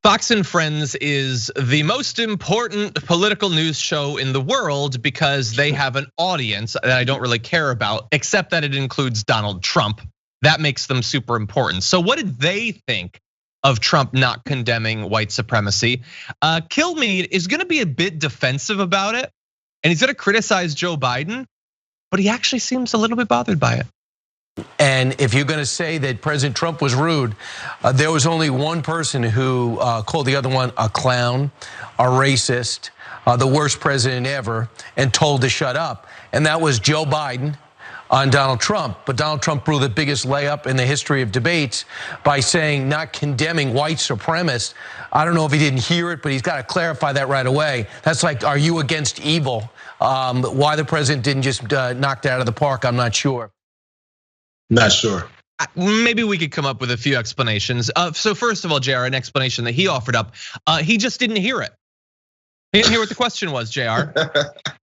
Fox and Friends is the most important political news show in the world because they have an audience that I don't really care about, except that it includes Donald Trump. That makes them super important. So what did they think of Trump not condemning white supremacy? Kilmeade is gonna be a bit defensive about it, and he's gonna criticize Joe Biden, but he actually seems a little bit bothered by it. And if you're going to say that President Trump was rude, there was only one person who called the other one a clown, a racist, the worst president ever, and told to shut up. And that was Joe Biden on Donald Trump. But Donald Trump blew the biggest layup in the history of debates by saying not condemning white supremacists. I don't know if he didn't hear it, but he's got to clarify that right away. That's like, are you against evil? Why the president didn't just knock that out of the park, I'm not sure. Not sure. Maybe we could come up with a few explanations. So first of all, JR, an explanation that he offered up, he just didn't hear it. He didn't hear what the question was, JR.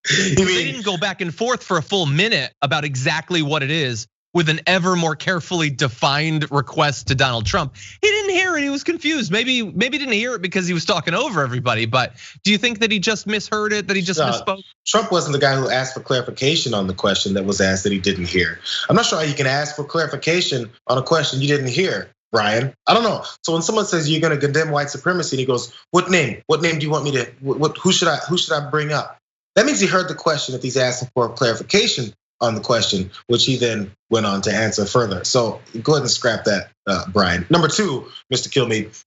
They didn't go back and forth for a full minute about exactly what it is with an ever more carefully defined request to Donald Trump. He didn't hear it, he was confused. Maybe didn't hear it because he was talking over everybody, but do you think that he just misheard it, that he just misspoke? Trump wasn't the guy who asked for clarification on the question that was asked that he didn't hear. I'm not sure how you can ask for clarification on a question you didn't hear, Brian. I don't know. So when someone says you're gonna condemn white supremacy, and he goes, what name? What name do you want me to, who should I bring up? That means he heard the question if he's asking for clarification on the question, which he then went on to answer further. So go ahead and scrap that, Brian. Number two, Mr. Kilmeade,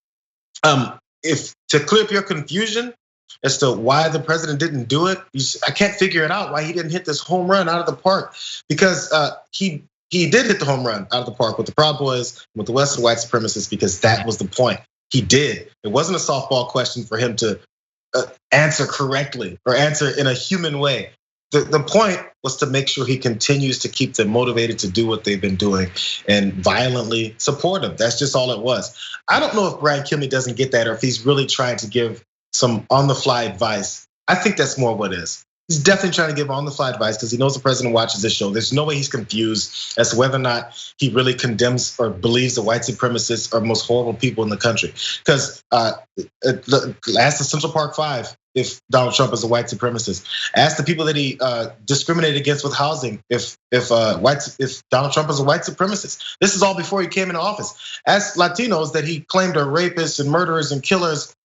if to clear up your confusion as to why the president didn't do it, I can't figure it out why he didn't hit this home run out of the park, because he did hit the home run out of the park with the Proud Boys, with the Western white supremacists, because that was the point. He did. It wasn't a softball question for him to answer correctly or answer in a human way. The point was to make sure he continues to keep them motivated to do what they've been doing and violently support them. That's just all it was. I don't know if Brian Kilmeade doesn't get that or if he's really trying to give some on-the-fly advice. I think that's more what it is. He's definitely trying to give on-the-fly advice because he knows the president watches this show. There's no way he's confused as to whether or not he really condemns or believes the white supremacists are the most horrible people in the country. Because ask the Central Park Five if Donald Trump is a white supremacist. Ask the people that he discriminated against with housing if Donald Trump is a white supremacist. This is all before he came into office. Ask Latinos that he claimed are rapists and murderers and killers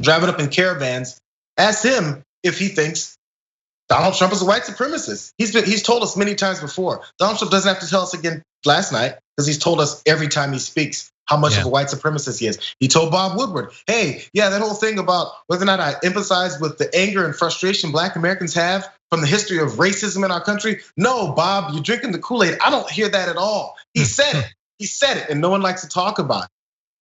driving up in caravans. Ask him if he thinks Donald Trump is a white supremacist. He's told us many times before. Donald Trump doesn't have to tell us again last night because he's told us every time he speaks how much of a white supremacist he is. He told Bob Woodward, hey, yeah, that whole thing about whether or not I empathize with the anger and frustration Black Americans have from the history of racism in our country. No, Bob, you're drinking the Kool-Aid. I don't hear that at all. He said it. He said it, and no one likes to talk about it.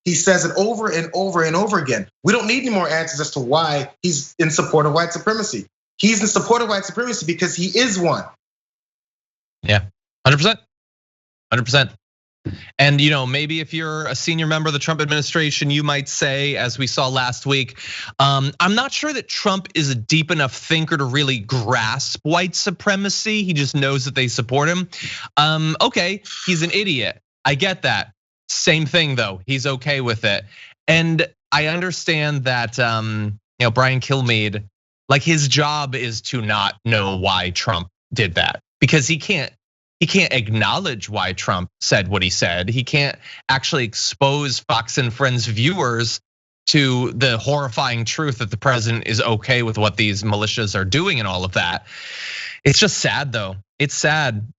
He says it over and over and over again. We don't need any more answers as to why he's in support of white supremacy. He's in support of white supremacy because he is one. Yeah, 100%, 100%. And maybe if you're a senior member of the Trump administration, you might say, as we saw last week, I'm not sure that Trump is a deep enough thinker to really grasp white supremacy. He just knows that they support him. Okay, he's an idiot. I get that. Same thing though, he's okay with it. And I understand that Brian Kilmeade, like his job is to not know why Trump did that because he can't acknowledge why Trump said what he said. He can't actually expose Fox and Friends viewers to the horrifying truth that the president is okay with what these militias are doing and all of that. It's just sad though. It's sad.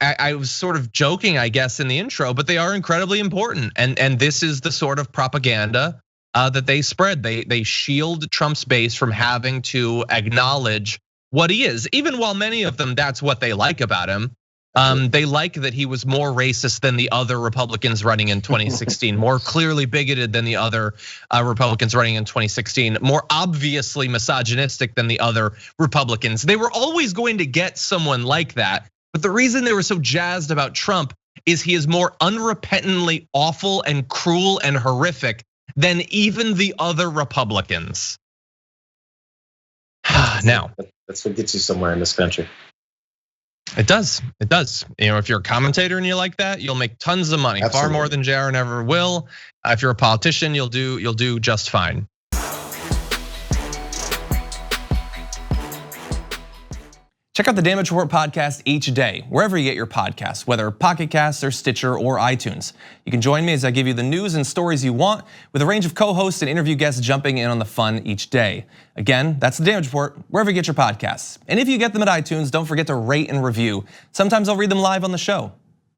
I was sort of joking, I guess, in the intro, but they are incredibly important. And this is the sort of propaganda that they spread. They shield Trump's base from having to acknowledge what he is, even while many of them, that's what they like about him. They like that he was more racist than the other Republicans running in 2016, more clearly bigoted than the other Republicans running in 2016, more obviously misogynistic than the other Republicans. They were always going to get someone like that. But the reason they were so jazzed about Trump is he is more unrepentantly awful and cruel and horrific than even the other Republicans. Now, that's what gets you somewhere in this country. It does. It does. If you're a commentator and you like that, you'll make tons of money, Absolutely. far more than Jaron ever will. If you're a politician, you'll do just fine. Check out the Damage Report podcast each day, wherever you get your podcasts, whether Pocket Casts or Stitcher or iTunes. You can join me as I give you the news and stories you want, with a range of co-hosts and interview guests jumping in on the fun each day. Again, that's the Damage Report, wherever you get your podcasts. And if you get them at iTunes, don't forget to rate and review. Sometimes I'll read them live on the show.